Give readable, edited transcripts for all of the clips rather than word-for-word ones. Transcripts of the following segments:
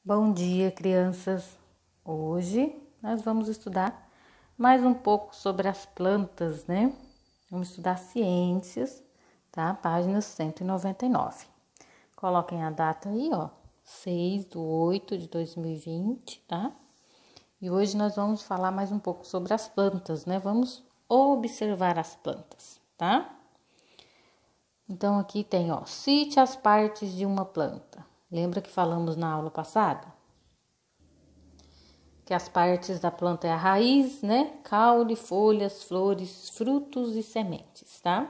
Bom dia, crianças! Hoje nós vamos estudar mais um pouco sobre as plantas, né? Vamos estudar ciências, tá? Página 199. Coloquem a data aí, ó, 6/8/2020, tá? E hoje nós vamos falar mais um pouco sobre as plantas, né? Vamos observar as plantas, tá? Então, aqui tem, ó, cite as partes de uma planta. Lembra que falamos na aula passada? Que as partes da planta é a raiz, né? Caule, folhas, flores, frutos e sementes, tá?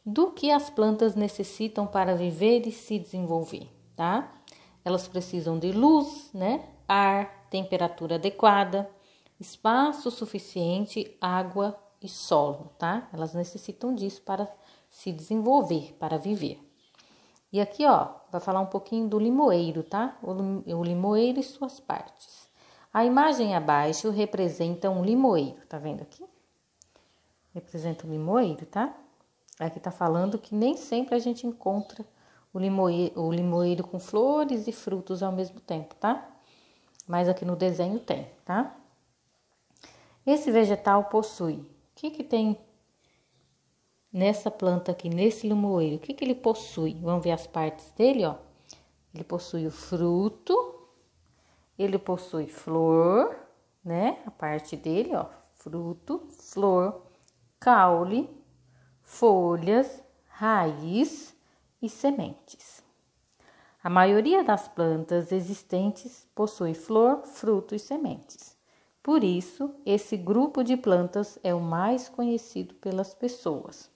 Do que as plantas necessitam para viver e se desenvolver, tá? Elas precisam de luz, né? Ar, temperatura adequada, espaço suficiente, água e solo, tá? Elas necessitam disso para se desenvolver, para viver. E aqui, ó, vai falar um pouquinho do limoeiro, tá? O limoeiro e suas partes. A imagem abaixo representa um limoeiro, tá vendo aqui? Representa um limoeiro, tá? Aqui tá falando que nem sempre a gente encontra o limoeiro com flores e frutos ao mesmo tempo, tá? Mas aqui no desenho tem, tá? Esse vegetal possui, o que tem nessa planta aqui, nesse limoeiro? O que ele possui? Vamos ver as partes dele, ó. Ele possui o fruto. Ele possui flor, né? A parte dele, ó, fruto, flor, caule, folhas, raiz e sementes. A maioria das plantas existentes possui flor, fruto e sementes. Por isso, esse grupo de plantas é o mais conhecido pelas pessoas,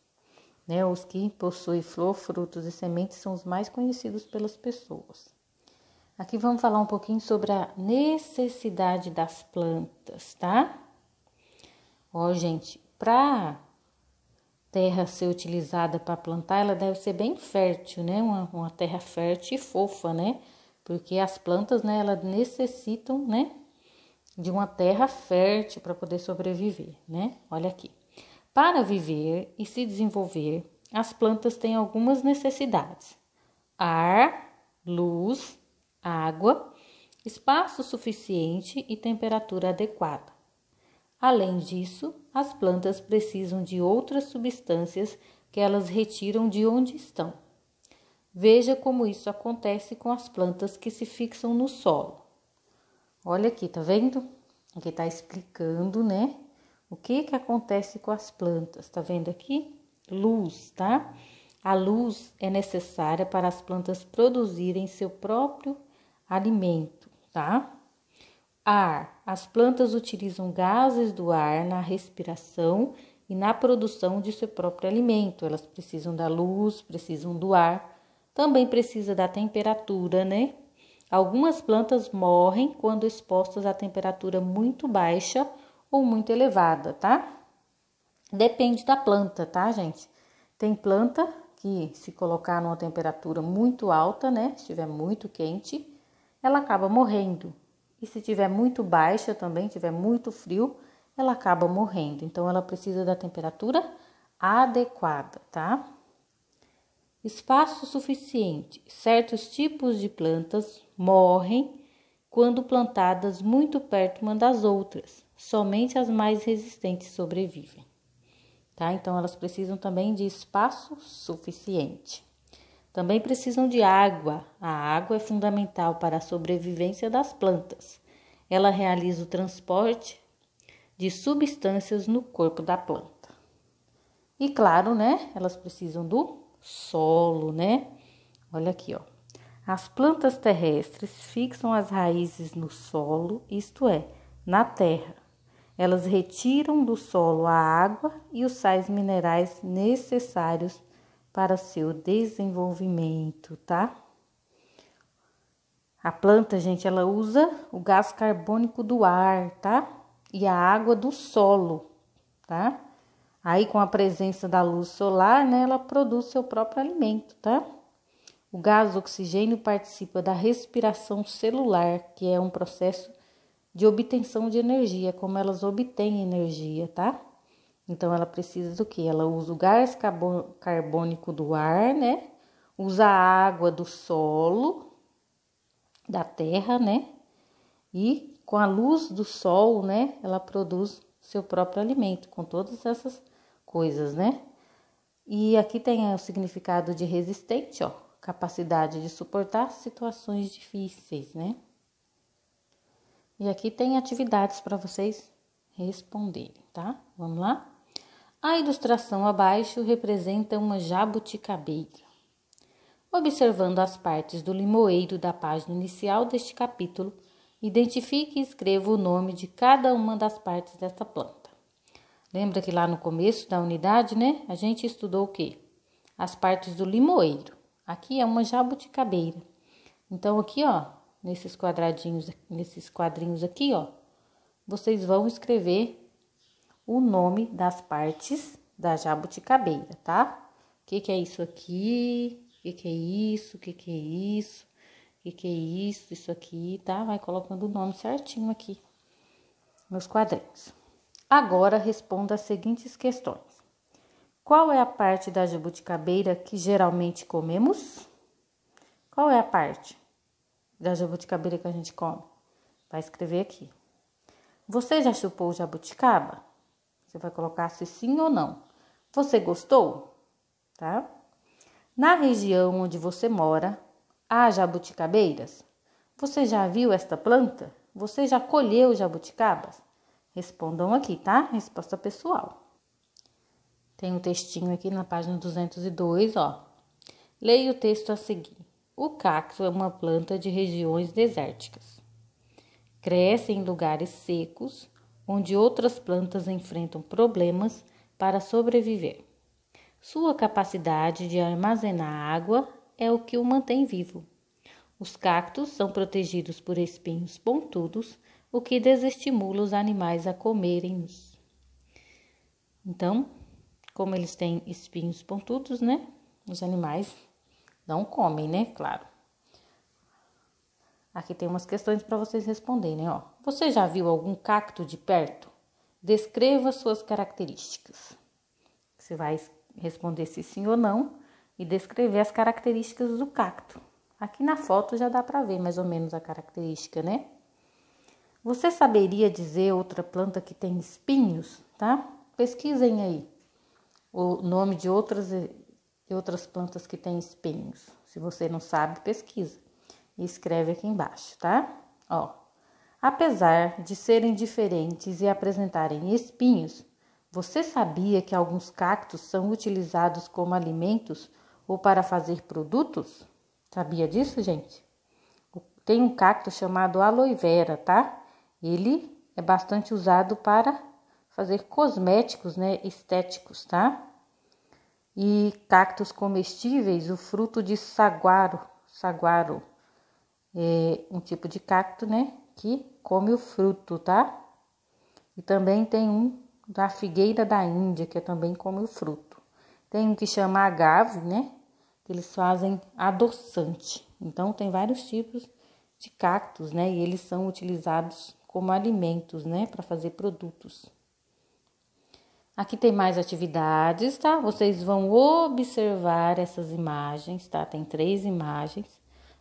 né? Os que possuem flor, frutos e sementes são os mais conhecidos pelas pessoas. Aqui vamos falar um pouquinho sobre a necessidade das plantas, tá? Ó, gente, para terra ser utilizada para plantar, ela deve ser bem fértil, né? Uma terra fértil e fofa, né? Porque as plantas, né, elas necessitam, né, de uma terra fértil para poder sobreviver, né? Olha aqui. Para viver e se desenvolver, as plantas têm algumas necessidades: ar, luz, água, espaço suficiente e temperatura adequada. Além disso, as plantas precisam de outras substâncias que elas retiram de onde estão. Veja como isso acontece com as plantas que se fixam no solo. Olha aqui, tá vendo? Aqui tá explicando, né? O que acontece com as plantas. Tá vendo aqui? Luz, tá? A luz é necessária para as plantas produzirem seu próprio alimento, tá? Ar. As plantas utilizam gases do ar na respiração e na produção de seu próprio alimento. Elas precisam da luz, precisam do ar, também precisa da temperatura, né? Algumas plantas morrem quando expostas a temperatura muito baixa ou muito elevada, tá? Depende da planta, tá, gente? Tem planta que, se colocar numa temperatura muito alta, né? Se estiver muito quente, ela acaba morrendo. E se tiver muito baixa também, tiver muito frio, ela acaba morrendo. Então, ela precisa da temperatura adequada, tá? Espaço suficiente. Certos tipos de plantas morrem quando plantadas muito perto uma das outras. Somente as mais resistentes sobrevivem, tá? Então, elas precisam também de espaço suficiente. Também precisam de água. A água é fundamental para a sobrevivência das plantas. Ela realiza o transporte de substâncias no corpo da planta. E claro, né? Elas precisam do solo, né? Olha aqui, ó. As plantas terrestres fixam as raízes no solo, isto é, na terra. Elas retiram do solo a água e os sais minerais necessários para seu desenvolvimento, tá? A planta, gente, ela usa o gás carbônico do ar, tá? E a água do solo, tá? Aí, com a presença da luz solar, né, ela produz seu próprio alimento, tá? O gás oxigênio participa da respiração celular, que é um processo de obtenção de energia, como elas obtêm energia, tá? Então, ela precisa do quê? Ela usa o gás carbônico do ar, né? Usa a água do solo, da terra, né? E com a luz do sol, né? Ela produz seu próprio alimento, com todas essas coisas, né? E aqui tem o significado de resistente, ó. Capacidade de suportar situações difíceis, né? E aqui tem atividades para vocês responderem, tá? Vamos lá? A ilustração abaixo representa uma jabuticabeira. Observando as partes do limoeiro da página inicial deste capítulo, identifique e escreva o nome de cada uma das partes desta planta. Lembra que lá no começo da unidade, né? A gente estudou o quê? As partes do limoeiro. Aqui é uma jabuticabeira. Então, aqui, ó, nesses quadrinhos aqui, ó, vocês vão escrever o nome das partes da jabuticabeira, tá? O que é isso aqui? O que é isso? O que é isso? O que é isso? Isso aqui, tá? Vai colocando o nome certinho aqui nos quadrinhos. Agora, responda as seguintes questões. Qual é a parte da jabuticabeira que geralmente comemos? Qual é a parte da jabuticabeira que a gente come? Vai escrever aqui. Você já chupou jabuticaba? Você vai colocar se sim ou não. Você gostou? Tá? Na região onde você mora, há jabuticabeiras? Você já viu esta planta? Você já colheu jabuticabas? Respondam aqui, tá? Resposta pessoal. Tem um textinho aqui na página 202, ó. Leia o texto a seguir. O cacto é uma planta de regiões desérticas. Cresce em lugares secos, onde outras plantas enfrentam problemas para sobreviver. Sua capacidade de armazenar água é o que o mantém vivo. Os cactos são protegidos por espinhos pontudos, o que desestimula os animais a comerem-nos. Então, como eles têm espinhos pontudos, né? Os animais não comem, né? Claro. Aqui tem umas questões para vocês responderem, ó. Você já viu algum cacto de perto? Descreva suas características. Você vai responder se sim ou não e descrever as características do cacto. Aqui na foto já dá para ver mais ou menos a característica, né? Você saberia dizer outra planta que tem espinhos, tá? Pesquisem aí o nome de outras plantas que têm espinhos. Se você não sabe, pesquisa e escreve aqui embaixo, tá? Ó, apesar de serem diferentes e apresentarem espinhos, você sabia que alguns cactos são utilizados como alimentos ou para fazer produtos? Sabia disso, gente? Tem um cacto chamado aloe vera, tá? Ele é bastante usado para fazer cosméticos, né, estéticos, tá? E cactos comestíveis, o fruto de saguaro é um tipo de cacto, né, que come o fruto, tá? E também tem um da figueira da Índia, que também come o fruto. Tem um que chama agave, né, que eles fazem adoçante. Então, tem vários tipos de cactos, né, e eles são utilizados como alimentos, né, para fazer produtos. Aqui tem mais atividades, tá? Vocês vão observar essas imagens, tá? Tem 3 imagens.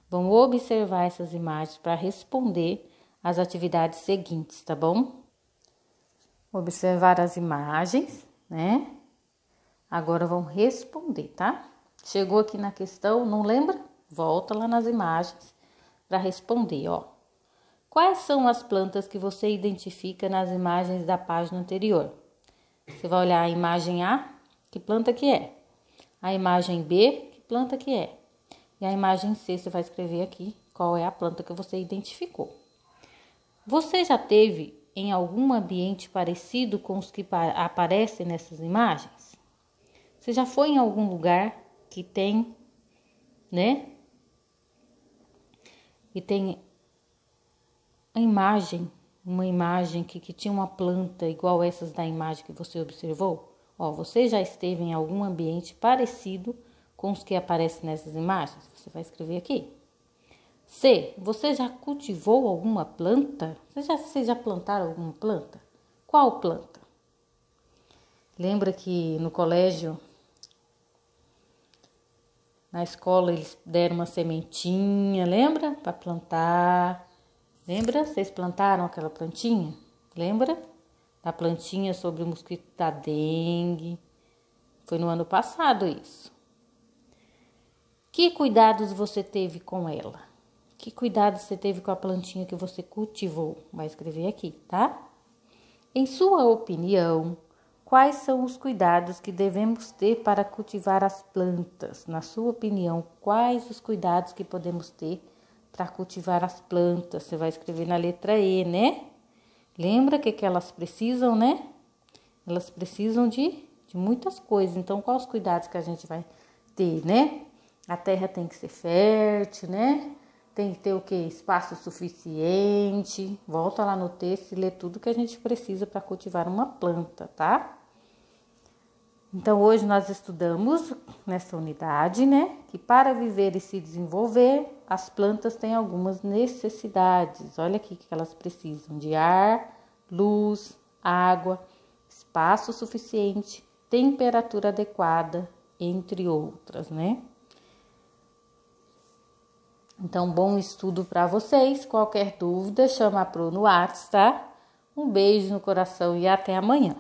Vão observar essas imagens para responder as atividades seguintes, tá bom? Observar as imagens, né? Agora vão responder, tá? Chegou aqui na questão, não lembra? Volta lá nas imagens para responder, ó. Quais são as plantas que você identifica nas imagens da página anterior? Você vai olhar a imagem A, que planta que é? A imagem B, que planta que é? E a imagem C, você vai escrever aqui qual é a planta que você identificou. Você já teve em algum ambiente parecido com os que aparecem nessas imagens? Você já foi em algum lugar que tem, né? E tem uma imagem que tinha uma planta igual essas da imagem que você observou? Ó, você já esteve em algum ambiente parecido com os que aparecem nessas imagens? Você vai escrever aqui. C. Você já cultivou alguma planta? Vocês já plantaram alguma planta? Qual planta? Lembra que no colégio Na escola eles deram uma sementinha, lembra? Para plantar. Lembra? Vocês plantaram aquela plantinha? Lembra? Da plantinha sobre o mosquito da dengue. Foi no ano passado isso. Que cuidados você teve com ela? Que cuidados você teve com a plantinha que você cultivou? Vai escrever aqui, tá? Em sua opinião, quais são os cuidados que devemos ter para cultivar as plantas? Na sua opinião, quais os cuidados que podemos ter para cultivar as plantas? Você vai escrever na letra E, né? Lembra que elas precisam, né? Elas precisam de muitas coisas. Então, quais os cuidados que a gente vai ter, né? A terra tem que ser fértil, né? Tem que ter o quê? Espaço suficiente. Volta lá no texto e lê tudo que a gente precisa para cultivar uma planta, tá? Então, hoje nós estudamos nessa unidade, né? Que para viver e se desenvolver, as plantas têm algumas necessidades. Olha aqui que elas precisam de ar, luz, água, espaço suficiente, temperatura adequada, entre outras, né? Então, bom estudo para vocês. Qualquer dúvida, chama a Pro no WhatsApp, tá? Um beijo no coração e até amanhã.